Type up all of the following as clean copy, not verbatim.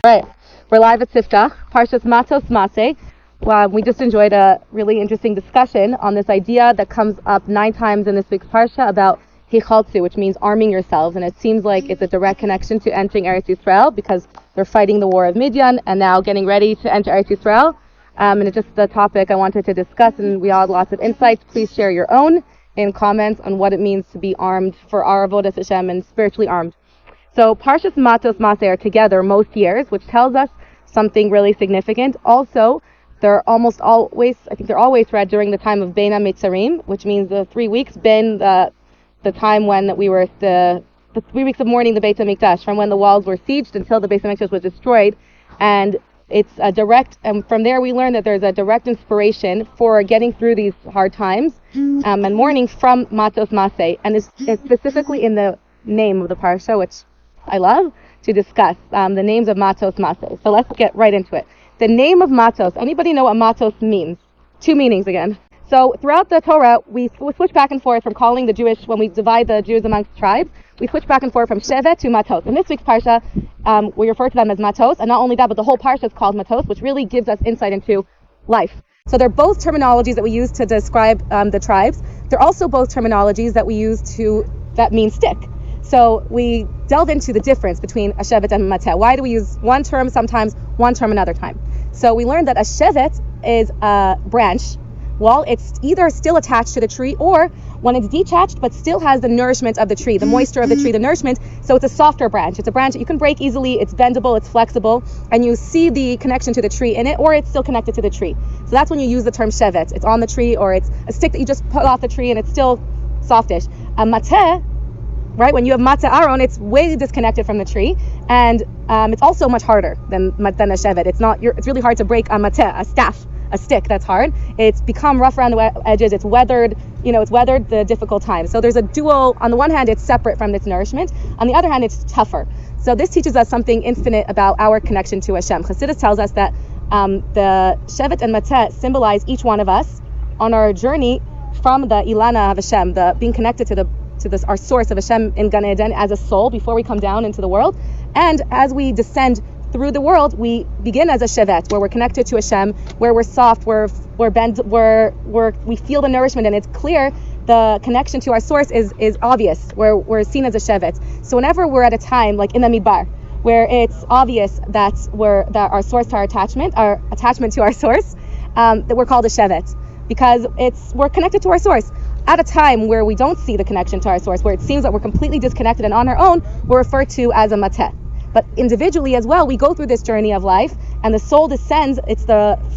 Right, we're live at Siftach, Parshat Matos-Masei. We just enjoyed a really interesting discussion on this idea that comes up 9 times in this week's Parsha about Hichaltzu, which means arming yourselves, and it seems like it's a direct connection to entering Eretz Yisrael because they're fighting the war of Midian and now getting ready to enter Eretz Yisrael. And it's just the topic I wanted to discuss, and we all had lots of insights. Please share your own in comments on what it means to be armed for our avodas Hashem and spiritually armed. So Parshat Matos-Masei are together most years, which tells us something really significant. Also, they're always read during the time of Bein HaMitzarim, which means the 3 weeks been the time when we were the 3 weeks of mourning the Beit Hamikdash, from when the walls were sieged until the Beit Hamikdash was destroyed. And it's a direct, and from there we learn that there's a direct inspiration for getting through these hard times and mourning from Matos Masei, and it's specifically in the name of the Parsha, which I love to discuss, the names of Matos Masei. So let's get right into it. The name of Matos, anybody know what Matos means? 2 meanings again. So throughout the Torah, we switch back and forth from calling the Jewish, when we divide the Jews amongst tribes, we switch back and forth from Shevet to Matos. In this week's Parsha, we refer to them as Matos, and not only that, but the whole Parsha is called Matos, which really gives us insight into life. So they're both terminologies that we use to describe the tribes. They're also both terminologies that we use that mean stick. So we delve into the difference between a Shevet and a Mateh. Why do we use one term sometimes, one term another time? So we learned that a Shevet is a branch. Well, it's either still attached to the tree or when it's detached but still has the nourishment of the tree, the moisture of the tree, the nourishment. So it's a softer branch. It's a branch that you can break easily, it's bendable, it's flexible, and you see the connection to the tree in it, or it's still connected to the tree. So that's when you use the term Shevet. It's on the tree, or it's a stick that you just pull off the tree and it's still softish. A Mateh, right, when you have Mateh Aron, it's way disconnected from the tree, and it's also much harder than a Shevet. It's really hard to break a Mateh, a staff, a stick. That's hard. It's become rough around the edges. It's weathered the difficult times. So there's a dual. On the one hand, it's separate from its nourishment. On the other hand, it's tougher. So this teaches us something infinite about our connection to Hashem. Chassidus tells us that the Shevet and Mateh symbolize each one of us on our journey from the Ilana of Hashem, the being connected to our source of Hashem in Gan Eden as a soul before we come down into the world. And as we descend through the world, we begin as a Shevet, where we're connected to Hashem, where we're soft, we're bent, we feel the nourishment, and it's clear the connection to our source is obvious, where we're seen as a Shevet. So whenever we're at a time like in the Midbar, where it's obvious that our source to our attachment to our source, that we're called a Shevet, because we're connected to our source. At a time where we don't see the connection to our source, where it seems that we're completely disconnected and on our own, we're referred to as a Mateh. But individually as well, we go through this journey of life, and the soul descends. It's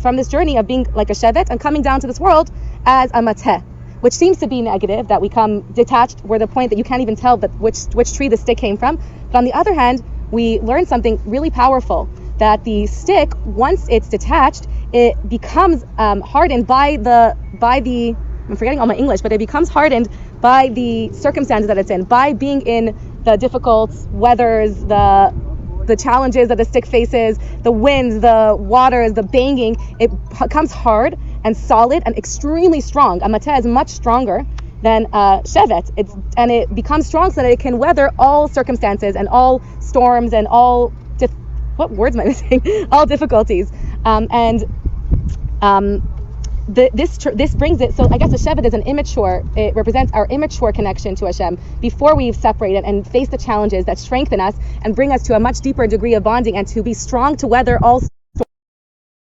from this journey of being like a Shevet and coming down to this world as a Mateh, which seems to be negative, that we come detached. We're the point that you can't even tell which tree the stick came from. But on the other hand, we learn something really powerful, that the stick, once it's detached, it becomes hardened by the I'm forgetting all my English, but it becomes hardened by the circumstances that it's in, by being in the difficult weathers, the challenges that the stick faces, the winds, the waters, the banging. It becomes hard and solid and extremely strong. A Mateh is much stronger than a Shevet. It becomes strong so that it can weather all circumstances and all storms and all what words am I missing? All difficulties. This brings it. So I guess the Shevet is an immature. It represents our immature connection to Hashem before we've separated and faced the challenges that strengthen us and bring us to a much deeper degree of bonding and to be strong to weather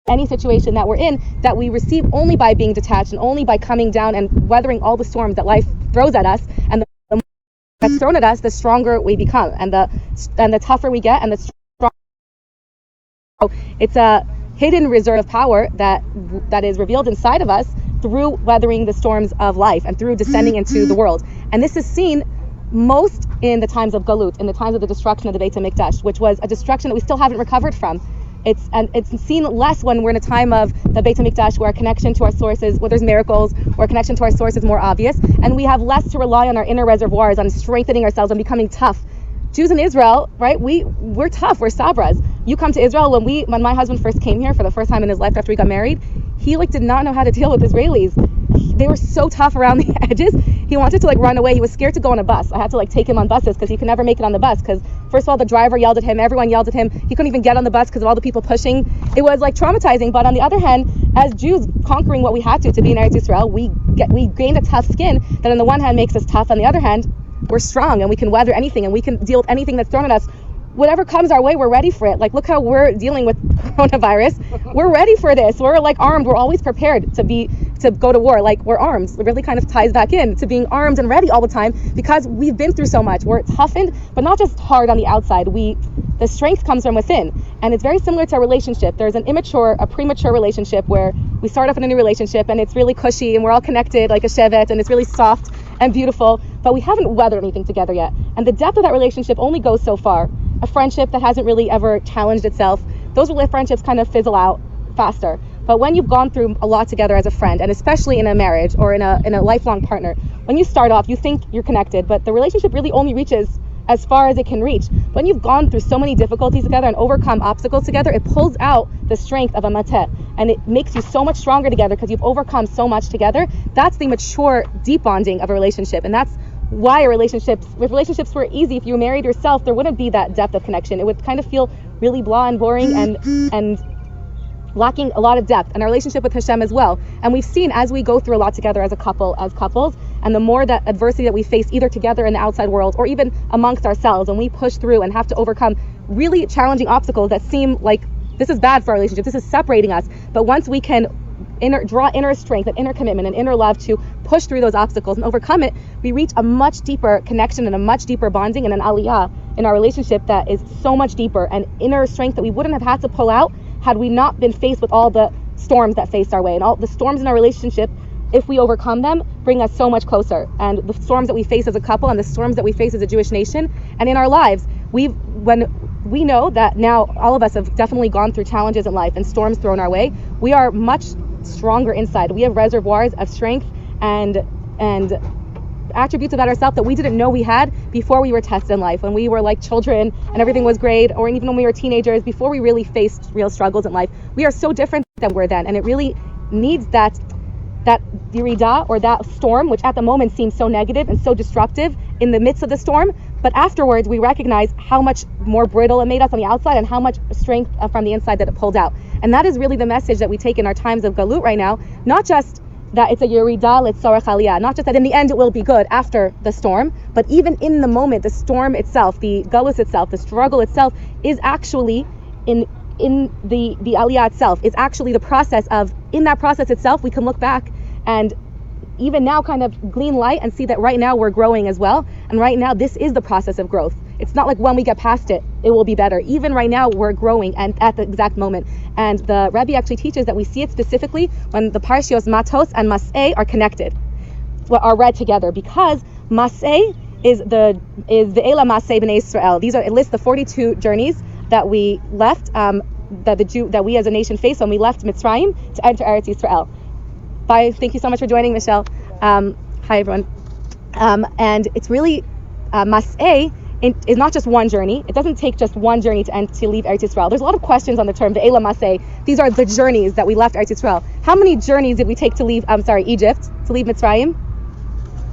any situation that we're in, that we receive only by being detached and only by coming down and weathering all the storms that life throws at us. And the more that's thrown at us, the stronger we become, and the tougher we get, and the stronger. So it's a hidden reserve of power that is revealed inside of us through weathering the storms of life and through descending into the world. And this is seen most in the times of Galut, in the times of the destruction of the Beit Hamikdash, which was a destruction that we still haven't recovered from. It's seen less when we're in a time of the Beit Hamikdash, where our connection to our sources, where there's miracles, where our connection to our source is more obvious, and we have less to rely on our inner reservoirs, on strengthening ourselves and becoming tough. Jews in Israel, right? We're tough. We're sabras. You come to Israel. When my husband first came here for the first time in his life after he got married, he did not know how to deal with Israelis. They were so tough around the edges. He wanted to run away. He was scared to go on a bus. I had to take him on buses because he could never make it on the bus because First of all, the driver yelled at him, everyone yelled at him. He couldn't even get on the bus because of all the people pushing. It was like traumatizing. But on the other hand, as Jews conquering what we had to be in Eretz Yisrael, we gained a tough skin that on the one hand makes us tough, on the other hand, we're strong and we can weather anything and we can deal with anything that's thrown at us. Whatever comes our way, we're ready for it. Like, look how we're dealing with coronavirus. We're ready for this. We're like armed. We're always prepared to go to war. Like, we're armed. It really kind of ties back in to being armed and ready all the time because we've been through so much. We're toughened, but not just hard on the outside. The strength comes from within. And it's very similar to a relationship. There's a premature relationship where we start off in a new relationship and it's really cushy and we're all connected like a Shevet and it's really soft and beautiful, but we haven't weathered anything together yet. And the depth of that relationship only goes so far. A friendship that hasn't really ever challenged itself, those friendships kind of fizzle out faster. But when you've gone through a lot together as a friend, and especially in a marriage or in a lifelong partner, when you start off, you think you're connected, but the relationship really only reaches as far as it can reach. When you've gone through so many difficulties together and overcome obstacles together, it pulls out the strength of a Mateh, and it makes you so much stronger together because you've overcome so much together. That's the mature, deep bonding of a relationship, and that's why if relationships were easy, if you were married yourself, there wouldn't be that depth of connection. It would kind of feel really blah and boring and lacking a lot of depth, and our relationship with Hashem as well. And we've seen as we go through a lot together as couples, and the more that adversity that we face either together in the outside world or even amongst ourselves, and we push through and have to overcome really challenging obstacles that seem like this is bad for our relationship, this is separating us. But once we can draw inner strength and inner commitment and inner love to push through those obstacles and overcome it, we reach a much deeper connection and a much deeper bonding and an aliyah in our relationship that is so much deeper, and inner strength that we wouldn't have had to pull out had we not been faced with all the storms that faced our way. And all the storms in our relationship, if we overcome them, bring us so much closer. And the storms that we face as a couple and the storms that we face as a Jewish nation and in our lives, when we know that now all of us have definitely gone through challenges in life and storms thrown our way, we are much stronger inside. We have reservoirs of strength and attributes about ourselves that we didn't know we had before we were tested in life, when we were like children and everything was great, or even when we were teenagers, before we really faced real struggles in life. We are so different than we were then, and it really needs that yirida, or that storm, which at the moment seems so negative and so disruptive in the midst of the storm, but afterwards we recognize how much more brittle it made us on the outside and how much strength from the inside that it pulled out. And that is really the message that we take in our times of galut right now, not just that it's a yirida l'tzorech aliyah, not just that in the end it will be good after the storm, but even in the moment, the storm itself, the galus itself, the struggle itself is actually in the aliyah itself, is actually the process of, in that process itself, we can look back and even now kind of glean light and see that right now we're growing as well. And right now this is the process of growth. It's not like when we get past it, it will be better. Even right now we're growing, and at the exact moment. And the Rebbe actually teaches that we see it specifically when the Parshiot Matos and Masei are connected, are read together, because Masei is the Ela Masei b'nei Israel. It lists the 42 journeys that we left, that we as a nation faced when we left Mitzrayim to enter Eretz Yisrael. Bye. Thank you so much for joining, Michelle. Hi everyone. And it's really Masei is not just one journey. It doesn't take just one journey to leave Eretz Yisrael. There's a lot of questions on the term Ve'ela Masei. These are the journeys that we left Eretz Yisrael. How many journeys did we take to leave Egypt, to leave Mitzrayim?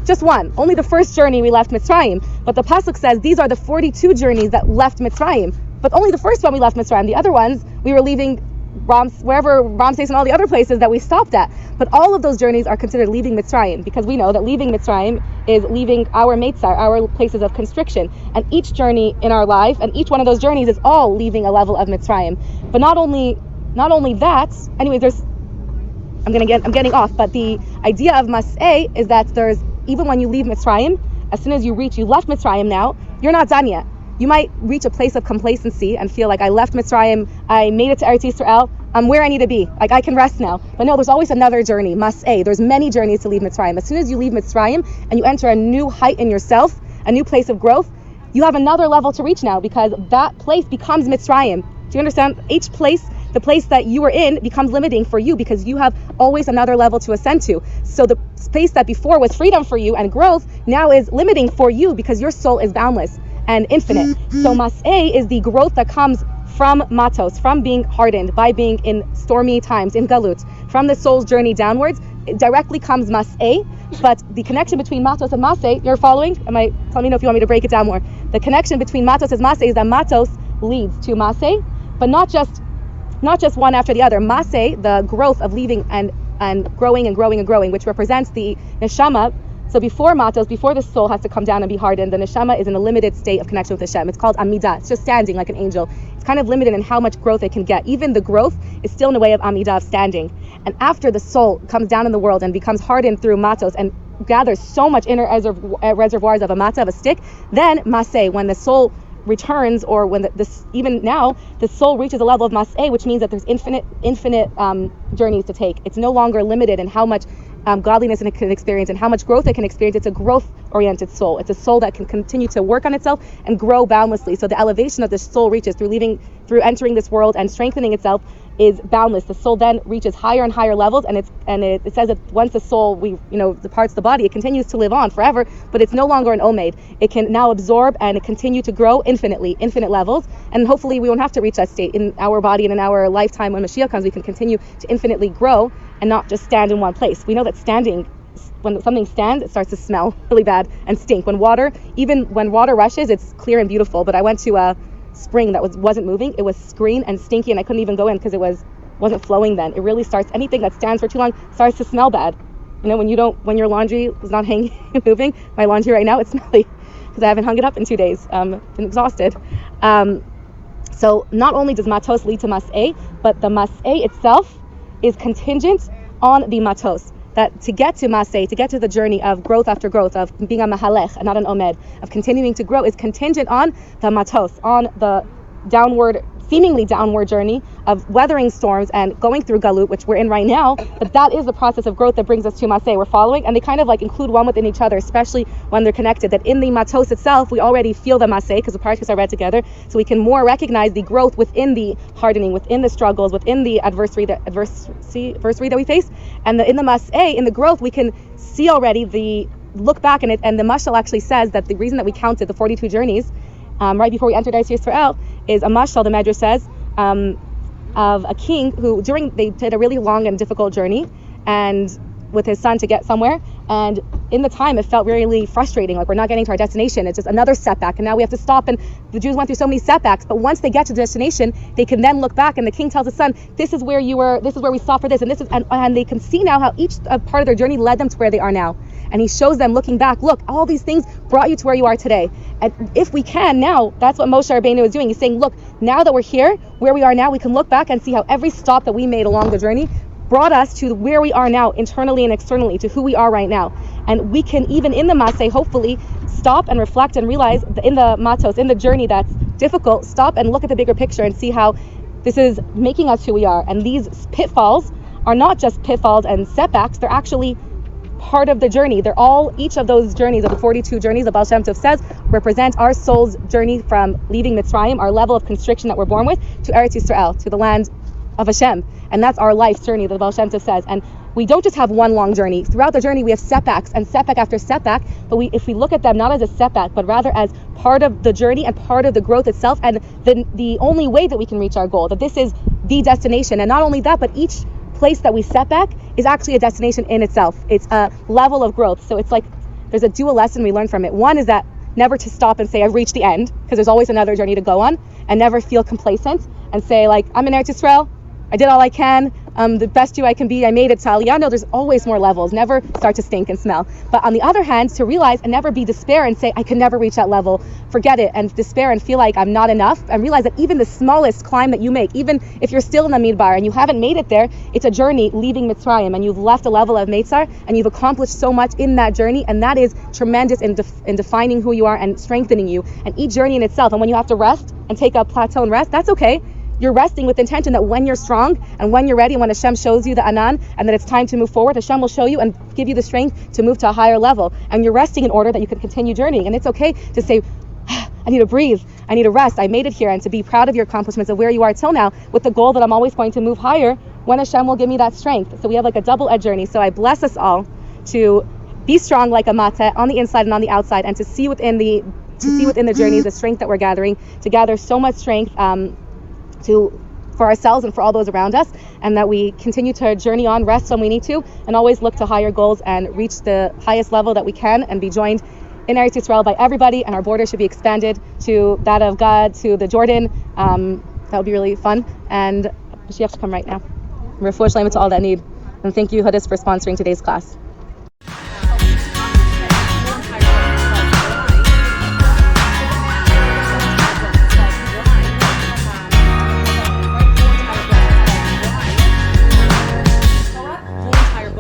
Just one. Only the first journey we left Mitzrayim. But the pasuk says these are the 42 journeys that left Mitzrayim. But only the first one we left Mitzrayim. The other ones we were leaving wherever Ramses and all the other places that we stopped at. But all of those journeys are considered leaving Mitzrayim, because we know that leaving Mitzrayim is leaving our Meitzar, our places of constriction. And each journey in our life, and each one of those journeys is all leaving a level of Mitzrayim. But not only that, anyways, I'm getting off, but the idea of Masei is that even when you leave Mitzrayim, as soon as you left Mitzrayim now, you're not done yet. You might reach a place of complacency and feel like I left Mitzrayim, I made it to Eretz Yisrael, I'm where I need to be, like I can rest now. But no, there's always another journey, Masei. There's many journeys to leave Mitzrayim. As soon as you leave Mitzrayim and you enter a new height in yourself, a new place of growth, you have another level to reach now, because that place becomes Mitzrayim. Do you understand? Each place, the place that you were in, becomes limiting for you, because you have always another level to ascend to. So the space that before was freedom for you and growth now is limiting for you, because your soul is boundless and infinite. So Masei is the growth that comes from Matos, from being hardened, by being in stormy times, in Galut, from the soul's journey downwards. It directly comes Masei, but the connection between Matos and Masei, you're following? Let me know if you want me to break it down more. the connection between Matos and Masei is that Matos leads to Masei, but not just one after the other. Masei, the growth of leaving and growing and growing and growing, which represents the neshama. So before Matos, before the soul has to come down and be hardened, the neshama is in a limited state of connection with Hashem. It's called Amidah. It's just standing like an angel. It's kind of limited in how much growth it can get. Even the growth is still in a way of Amidah, of standing. And after the soul comes down in the world and becomes hardened through Matos and gathers so much inner reservoirs of a Mateh, of a stick, then Masei, when the soul returns, or when even now the soul reaches a level of Masei, which means that there's infinite journeys to take. It's no longer limited in how much godliness it can experience and how much growth it can experience. It's a growth-oriented soul. It's a soul that can continue to work on itself and grow boundlessly. So the elevation that the soul reaches through entering this world and strengthening itself is boundless. The soul then reaches higher and higher levels, and it says that once the soul departs the body, it continues to live on forever, but it's no longer an omed. It can now absorb and continue to grow infinite levels, and hopefully we won't have to reach that state in our body and in our lifetime. When Mashiach comes, we can continue to infinitely grow and not just stand in one place. We know that when something stands, it starts to smell really bad and stink. Even when water rushes, it's clear and beautiful, but I went to a spring that wasn't moving. It was green and stinky, and I couldn't even go in because it wasn't flowing then. It really starts, anything that stands for too long starts to smell bad. When your laundry is not hanging moving, my laundry right now, it's smelly because I haven't hung it up in 2 days. Been exhausted. So not only does Matos lead to Masei, but the Masei itself is contingent on the Matos. That to get to Masei, to get to the journey of growth after growth, of being a mahalech and not an omed, of continuing to grow, is contingent on the Matos, on the seemingly downward journey of weathering storms and going through galut, which we're in right now. But that is the process of growth that brings us to Masei. We're following, and they kind of include one within each other, especially when they're connected. That in the Matos itself, we already feel the Masei because the Parshas are read together, so we can more recognize the growth within the hardening, within the struggles, within the adversity that we face. And in the Masei, in the growth, we can see already look back in it, and the Mashal actually says that the reason that we counted the 42 journeys right before we entered Israel is a mashal, the Medrash says, of a king who they did a really long and difficult journey and with his son to get somewhere, and in the time it felt really frustrating, like we're not getting to our destination, it's just another setback, and now we have to stop. And the Jews went through so many setbacks, but once they get to the destination, they can then look back, and the king tells his son, this is where you were, this is where we stopped for this, and they can see now how each part of their journey led them to where they are now. And he shows them, looking back, look, all these things brought you to where you are today. And if we can now, that's what Moshe Rabbeinu is doing. He's saying, look, now that we're here, where we are now, we can look back and see how every stop that we made along the journey brought us to where we are now, internally and externally, to who we are right now. And we can, even in the Masei, hopefully stop and reflect and realize that in the Matos, in the journey that's difficult, stop and look at the bigger picture and see how this is making us who we are. And these pitfalls are not just pitfalls and setbacks, they're actually part of the journey. Each of those journeys, of the 42 journeys, the Baal Shem Tov says, represent our soul's journey from leaving Mitzrayim, our level of constriction that we're born with, to Eretz Yisrael, to the land of Hashem. And that's our life's journey, the Baal Shem Tov says. And we don't just have one long journey. Throughout the journey, we have setbacks and setback after setback, but if we look at them not as a setback, but rather as part of the journey and part of the growth itself, and the only way that we can reach our goal, that this is the destination. And not only that, but each place that we set back is actually a destination in itself. It's a level of growth. So it's like there's a dual lesson we learn from it. One is that never to stop and say I've reached the end, because there's always another journey to go on, and never feel complacent and say I'm in Eretz Yisrael, I did all I can, the best you I can be, I made it to Aliyah. No, there's always more levels. Never start to stink and smell. But on the other hand, to realize and never be despair and say I can never reach that level, forget it, and despair and feel like I'm not enough, and realize that even the smallest climb that you make, even if you're still in the Midbar and you haven't made it there, it's a journey leaving Mitzrayim, and you've left a level of Meitzar, and you've accomplished so much in that journey, and that is tremendous in defining who you are and strengthening you. And each journey in itself, and when you have to rest and take a plateau and rest, that's okay. You're resting with intention that when you're strong and when you're ready, and when Hashem shows you the Anan and that it's time to move forward, Hashem will show you and give you the strength to move to a higher level. And you're resting in order that you can continue journeying. And it's okay to say, I need to breathe, I need to rest, I made it here, and to be proud of your accomplishments of where you are till now, with the goal that I'm always going to move higher when Hashem will give me that strength. So we have a double-edged journey. So I bless us all to be strong like a Mateh on the inside and on the outside, and to see within the journeys the strength that we're gathering, to gather so much strength for ourselves and for all those around us, and that we continue to journey on, rest when we need to, and always look to higher goals and reach the highest level that we can, and be joined in Eretz Yisrael by everybody, and our border should be expanded to that of God, to the Jordan. That would be really fun. And Mashiach should come right now. Refuah Shlema to all that need. And thank you, Hudis, for sponsoring today's class.